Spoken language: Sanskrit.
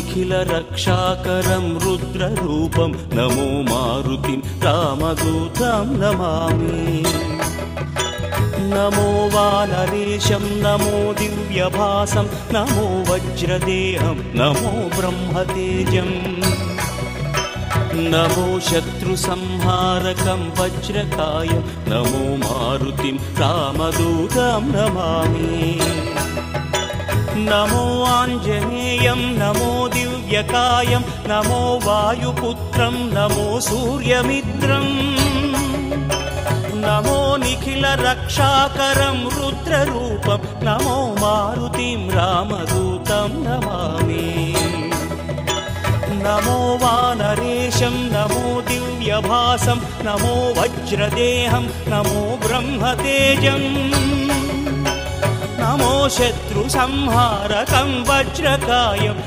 निखिलरक्षाकरं रुद्ररूपं नमो मारुतिं रामदूतं नमामि। नमो वानरेशं नमो दिव्यभासं नमो वज्रदेहं नमो ब्रह्मतेजम्। नमो शत्रुसंहारकं वज्रकायं नमो मारुतिं रामदूतं नमामि। नमो आञ्जनेयं नमो दिव्यकायं नमो वायुपुत्रं नमो सूर्यमित्रम्। नमो निखिलरक्षाकरं रुद्ररूपं नमो मारुतिं रामदूतं नमामि। नमो वानरेशं नमो दिव्यभासं नमो वज्रदेहं नमो ब्रह्मतेजम्। नमो शत्रुसंहारकं वज्रकायं